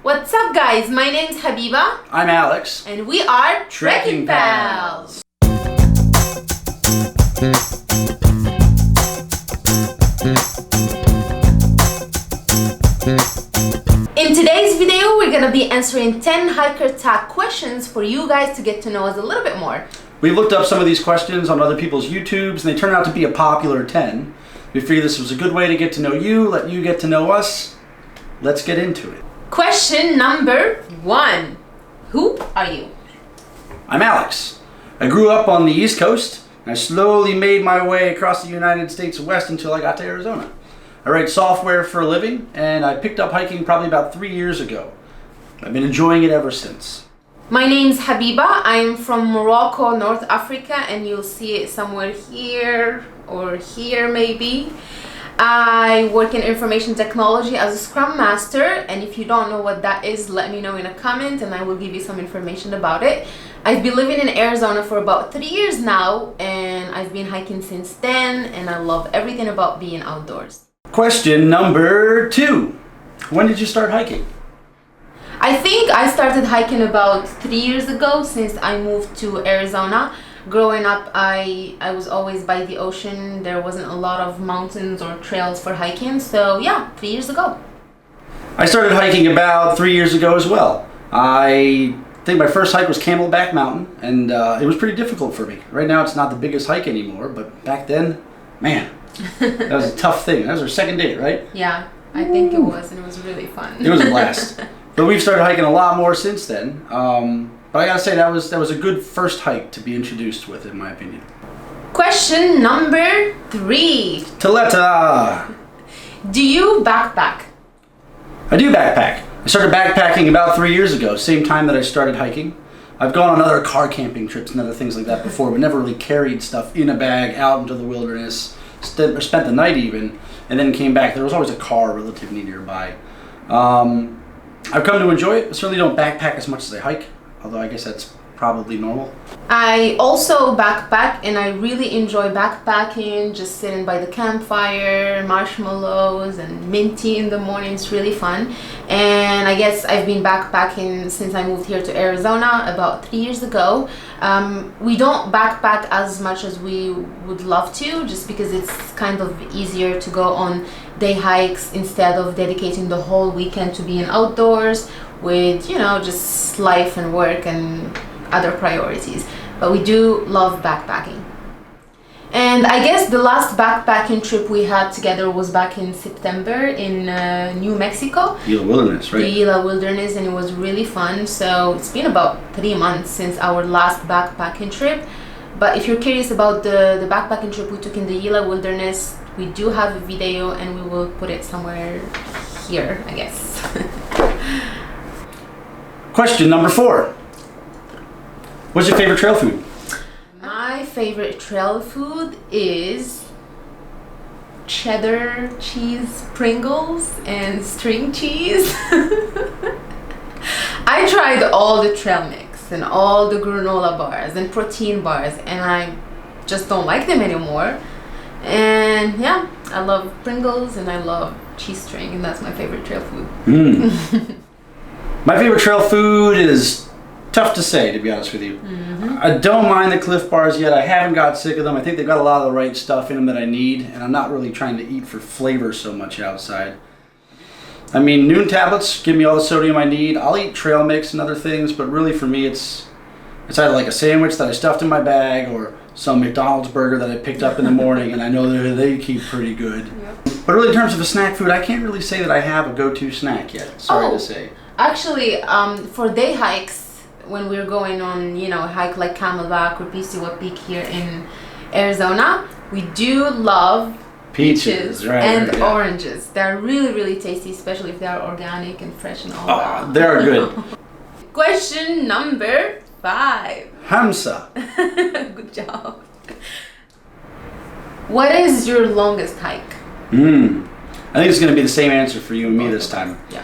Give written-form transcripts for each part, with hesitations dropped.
What's up, guys? My name's Habiba. I'm Alex. And we are Trekking Pals. In today's video, we're going to be answering 10 hiker tag questions for you guys to get to know us a little bit more. We looked up some of these questions on other people's YouTubes, and they turned out to be a popular 10. We figured this was a good way to get to know you, let you get to know us. Let's get into it. Question number 1. Who are you? I'm Alex. I grew up on the East Coast, and I slowly made my way across the United States West until I got to Arizona. I write software for a living, and I picked up hiking probably about 3 years ago. I've been enjoying it ever since. My name's Habiba. I'm from Morocco, North Africa, and you'll see it somewhere here or here maybe. I work in information technology as a Scrum Master, and if you don't know what that is, let me know in a comment and I will give you some information about it. I've been living in Arizona for about 3 years now, and I've been hiking since then, and I love everything about being outdoors. Question number 2. When did you start hiking? I think I started hiking about 3 years ago since I moved to Arizona. Growing up, I was always by the ocean. There wasn't a lot of mountains or trails for hiking, so yeah, 3 years ago. I started hiking about 3 years ago as well. I think my first hike was Camelback Mountain, and it was pretty difficult for me. Right now it's not the biggest hike anymore, but back then, man, that was a tough thing. That was our second date, right? Yeah, I think it was, and it was really fun. It was a blast. But we've started hiking a lot more since then. But I gotta say, that was a good first hike to be introduced with, in my opinion. Question number 3. Taletta! Do you backpack? I do backpack. I started backpacking about 3 years ago, same time that I started hiking. I've gone on other car camping trips and other things like that before, but never really carried stuff in a bag out into the wilderness, or spent the night even, and then came back. There was always a car relatively nearby. I've come to enjoy it. I certainly don't backpack as much as I hike, although I guess that's probably normal. I also backpack, and I really enjoy backpacking, just sitting by the campfire, marshmallows and mint tea in the morning. It's really fun. And I guess I've been backpacking since I moved here to Arizona about 3 years ago. We don't backpack as much as we would love to, just because it's kind of easier to go on day hikes instead of dedicating the whole weekend to being outdoors with, you know, just life and work and other priorities. But we do love backpacking. And I guess the last backpacking trip we had together was back in September in New Mexico. Gila Wilderness, right? The Gila Wilderness, and it was really fun. So it's been about 3 months since our last backpacking trip. But if you're curious about the backpacking trip we took in the Gila Wilderness, we do have a video and we will put it somewhere here, I guess. Question number 4. What's your favorite trail food? My favorite trail food is cheddar cheese Pringles and string cheese. I tried all the trail mix and all the granola bars and protein bars, and I just don't like them anymore. And yeah, I love Pringles and I love cheese string, and that's my favorite trail food. My favorite trail food is tough to say, to be honest with you. I don't mind the Cliff Bars yet. I haven't got sick of them. I think they've got a lot of the right stuff in them that I need, and I'm not really trying to eat for flavor so much outside. I mean, Noon tablets give me all the sodium I need. I'll eat trail mix and other things, but really for me it's either like a sandwich that I stuffed in my bag or some McDonald's burger that I picked up in the morning, and I know they keep pretty good. Yep. But really in terms of a snack food, I can't really say that I have a go-to snack yet. Sorry to say. Actually, for day hikes, when we're going on, you know, a hike like Camelback or Pisiwa Peak here in Arizona, we do love peaches and oranges. They're really, really tasty, especially if they are organic and fresh and all that. They are good. Question number 5. Hamsa. Good job. What is your longest hike? I think it's going to be the same answer for you and me this time. Yeah.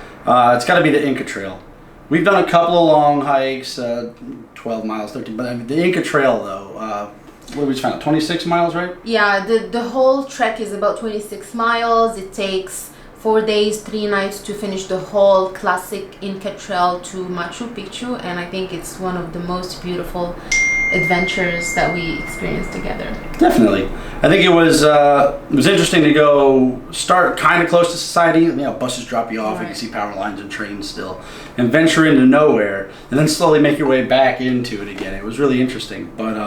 It's got to be the Inca Trail. We've done a couple of long hikes, 12 miles, 13, but the Inca Trail though, what did we find out? 26 miles, right? Yeah, the whole trek is about 26 miles. It takes 4 days, 3 nights to finish the whole classic Inca Trail to Machu Picchu, and I think it's one of the most beautiful adventures that we experienced together. Definitely. I think it was interesting to go start kind of close to society. You know, buses drop you off, Right. and you see power lines and trains still, and venture into nowhere, and then slowly make your way back into it again. It was really interesting. But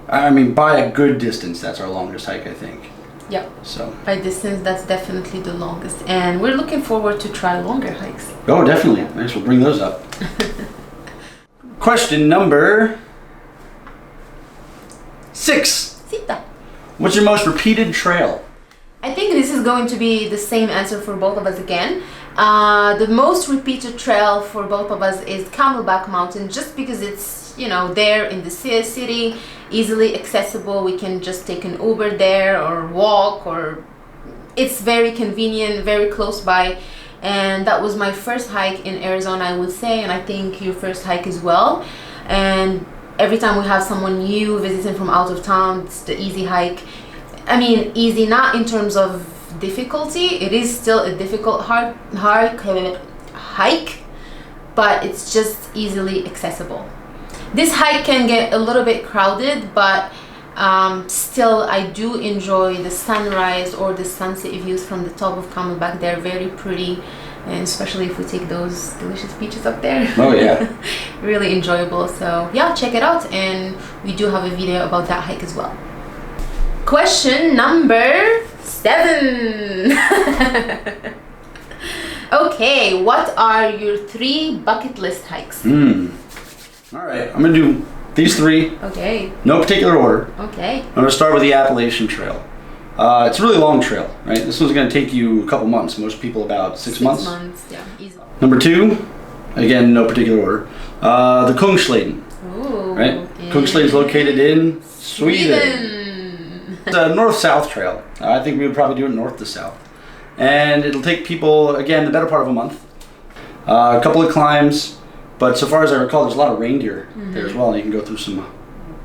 I mean, by a good distance, that's our longest hike, I think. Yep. So. By distance, that's definitely the longest, and we're looking forward to try longer hikes. Oh, definitely. I guess we'll bring those up. Question number 6. Sita. What's your most repeated trail? I think this is going to be the same answer for both of us again. The most repeated trail for both of us is Camelback Mountain, just because it's, you know, there in the city, easily accessible. We can just take an Uber there or walk, or it's very convenient, very close by. And that was my first hike in Arizona, I would say, and I think your first hike as well. And every time we have someone new visiting from out of town, it's the easy hike. I mean, easy not in terms of difficulty. It is still a difficult hike, but it's just easily accessible. This hike can get a little bit crowded, but still I do enjoy the sunrise or the sunset views from the top of Camelback. They're very pretty, and especially if we take those delicious beaches up there. Oh yeah. Really enjoyable. So yeah, check it out, and we do have a video about that hike as well. Question number 7. Okay, what are your 3 bucket list hikes? All right, I'm gonna do these 3. Okay. No particular order. Okay. I'm gonna start with the Appalachian Trail. It's a really long trail, right? This one's gonna take you a couple months. Most people about 6 months. 6 months, yeah, easy. Number 2, again, no particular order. The Kungsleden, Ooh. right? Kungsleden is located in Sweden. It's a north-south trail. I think we would probably do it north to south. And it'll take people, again, the better part of a month. A couple of climbs, but so far as I recall, there's a lot of reindeer there as well, and you can go through some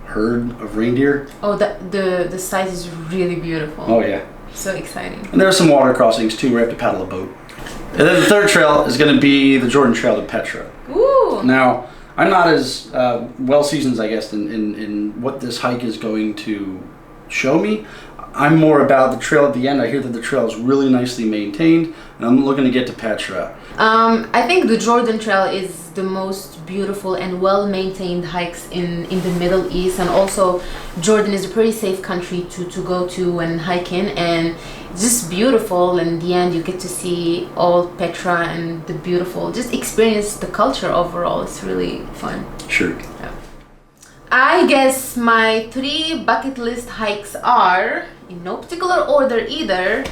herd of reindeer. Oh, the site is really beautiful. Oh yeah. So exciting. And there are some water crossings too, where you have to paddle a boat. And then the third trail is going to be the Jordan Trail to Petra. Ooh. Now, I'm not as well seasoned, I guess, in what this hike is going to show me. I'm more about the trail at the end. I hear that the trail is really nicely maintained, and I'm looking to get to Petra. I think the Jordan Trail is the most beautiful and well-maintained hikes in the Middle East, and also Jordan is a pretty safe country to go to and hike in, and it's just beautiful. In the end, you get to see all Petra and the beautiful, just experience the culture overall. It's really fun. Sure. Yeah. I guess my 3 bucket list hikes are, in no particular order either.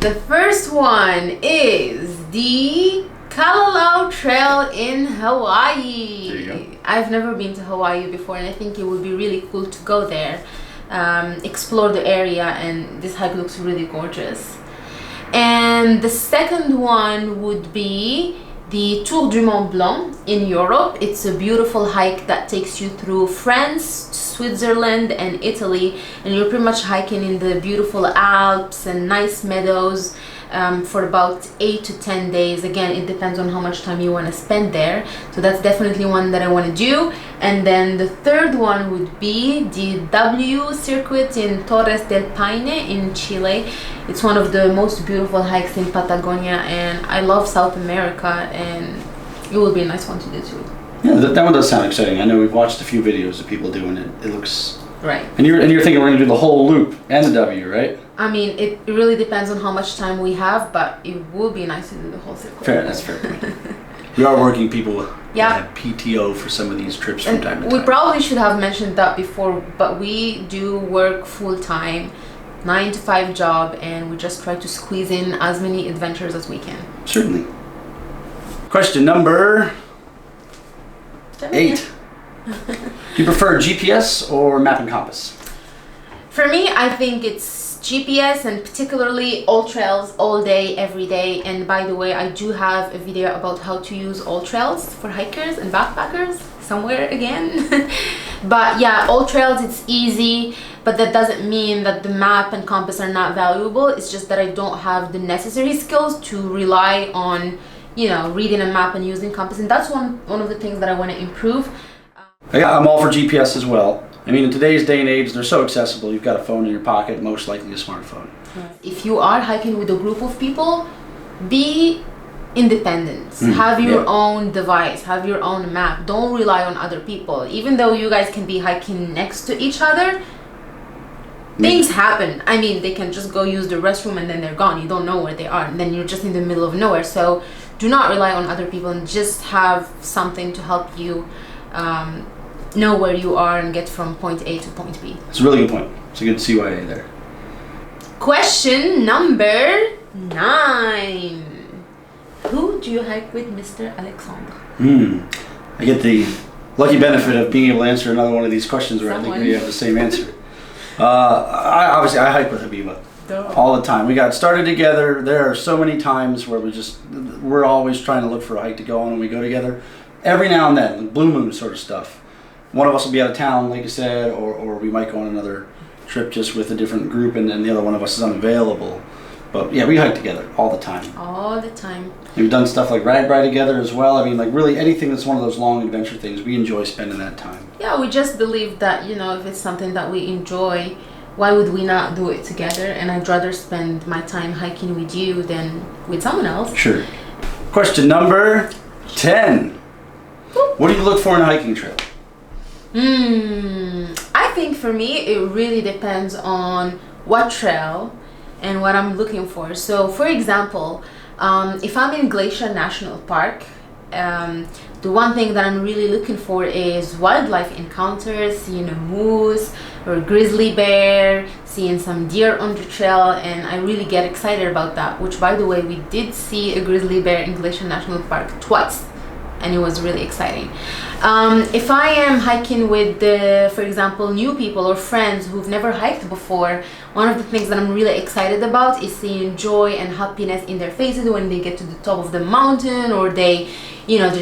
The first one is the Kalalau Trail in Hawaii. There you go. I've never been to Hawaii before, and I think it would be really cool to go there, explore the area, and this hike looks really gorgeous. And the second one would be the Tour du Mont Blanc in Europe. It's a beautiful hike that takes you through France, Switzerland, and Italy, and you're pretty much hiking in the beautiful Alps and nice meadows for about 8 to 10 days. Again, it depends on how much time you want to spend there, so that's definitely one that I want to do. And then the third one would be the W circuit in Torres del Paine in Chile. It's one of the most beautiful hikes in Patagonia, and I love South America, and it will be a nice one to do too. Yeah, that one does sound exciting. I know we've watched a few videos of people doing it. It looks right. And you're thinking we're gonna do the whole loop and the W, right? I mean, it really depends on how much time we have, but it will be nice to do the whole circle. Fair, that's fair point. We are working people Yeah. that have PTO for some of these trips from time to time. We probably should have mentioned that before, but we do work full time, 9 to 5 job, and we just try to squeeze in as many adventures as we can. Certainly. Question number 8. Do you prefer GPS or map and compass? For me, I think it's GPS, and particularly all trails all day, every day. And by the way, I do have a video about how to use all trails for hikers and backpackers somewhere again. But yeah, all trails, it's easy, but that doesn't mean that the map and compass are not valuable. It's just that I don't have the necessary skills to rely on, reading a map and using compass, and that's one of the things that I want to improve. Yeah, I'm all for GPS as well. I mean, in today's day and age, they're so accessible. You've got a phone in your pocket, most likely a smartphone. If you are hiking with a group of people, be independent. Have your own device, have your own map. Don't rely on other people. Even though you guys can be hiking next to each other, things happen. I mean, they can just go use the restroom and then they're gone. You don't know where they are, and then you're just in the middle of nowhere. So do not rely on other people, and just have something to help you know where you are and get from point A to point B. It's a really good point. It's a good CYA there. Question number 9. Who do you hike with, Mr. Alexandre? I get the lucky benefit of being able to answer another one of these questions where I think we have the same answer. I hike with Habiba all the time. We got started together. There are so many times where we're always trying to look for a hike to go on, and we go together. Every now and then, like blue moon sort of stuff. One of us will be out of town, like I said, or we might go on another trip just with a different group, and then the other one of us is unavailable. But yeah, we hike together all the time. All the time. We've done stuff like Ragbri together as well. I mean, like really anything that's one of those long adventure things, we enjoy spending that time. Yeah, we just believe that, if it's something that we enjoy, why would we not do it together? And I'd rather spend my time hiking with you than with someone else. Sure. Question number 10. What do you look for in a hiking trail? I think for me, it really depends on what trail and what I'm looking for. So, for example, if I'm in Glacier National Park, the one thing that I'm really looking for is wildlife encounters, seeing a moose or a grizzly bear, seeing some deer on the trail, and I really get excited about that, which, by the way, we did see a grizzly bear in Glacier National Park twice, and it was really exciting. If I am hiking with, for example, new people or friends who've never hiked before, one of the things that I'm really excited about is seeing joy and happiness in their faces when they get to the top of the mountain, or they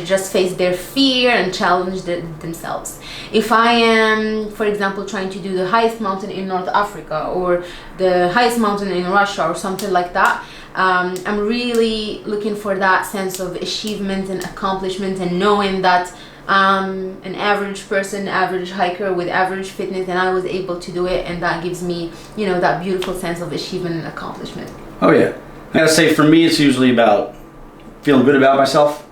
just face their fear and challenge themselves. If I am, for example, trying to do the highest mountain in North Africa or the highest mountain in Russia or something like that, I'm really looking for that sense of achievement and accomplishment, and knowing that I'm an average person, average hiker with average fitness, and I was able to do it, and that gives me, that beautiful sense of achievement and accomplishment. Oh yeah. I gotta say, for me, it's usually about feeling good about myself.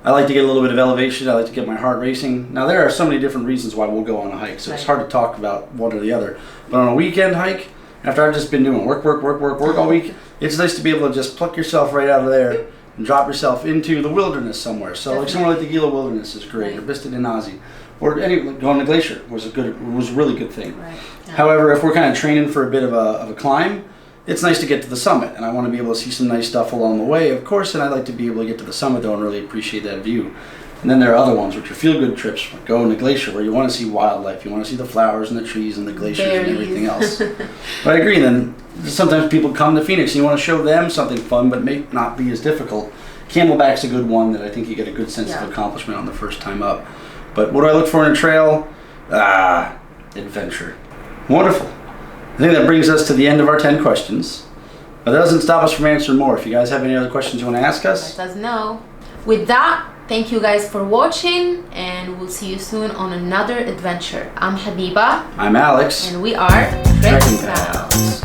I like to get a little bit of elevation. I like to get my heart racing. Now, there are so many different reasons why we'll go on a hike, so it's hard to talk about one or the other. But on a weekend hike, after I've just been doing work all week, it's nice to be able to just pluck yourself right out of there and drop yourself into the wilderness somewhere. So like somewhere like the Gila Wilderness is great, or Vista de Nazi, or going to Glacier was a really good thing. Right. Yeah. However, if we're kind of training for a bit of a climb, it's nice to get to the summit, and I want to be able to see some nice stuff along the way, of course, and I like to be able to get to the summit though and really appreciate that view. And then there are other ones which are feel-good trips, like going to Glacier, where you want to see wildlife, you want to see the flowers and the trees and the glaciers and everything else. But I agree, then sometimes people come to Phoenix and you want to show them something fun but may not be as difficult. Camelback's a good one that I think you get a good sense of accomplishment on the first time up. But what do I look for in a trail? Adventure. Wonderful. I think that brings us to the end of our 10 questions. But that doesn't stop us from answering more. If you guys have any other questions you want to ask us, let us know. With that, thank you guys for watching, and we'll see you soon on another adventure. I'm Habiba. I'm Alex. And we are Trekking Pals.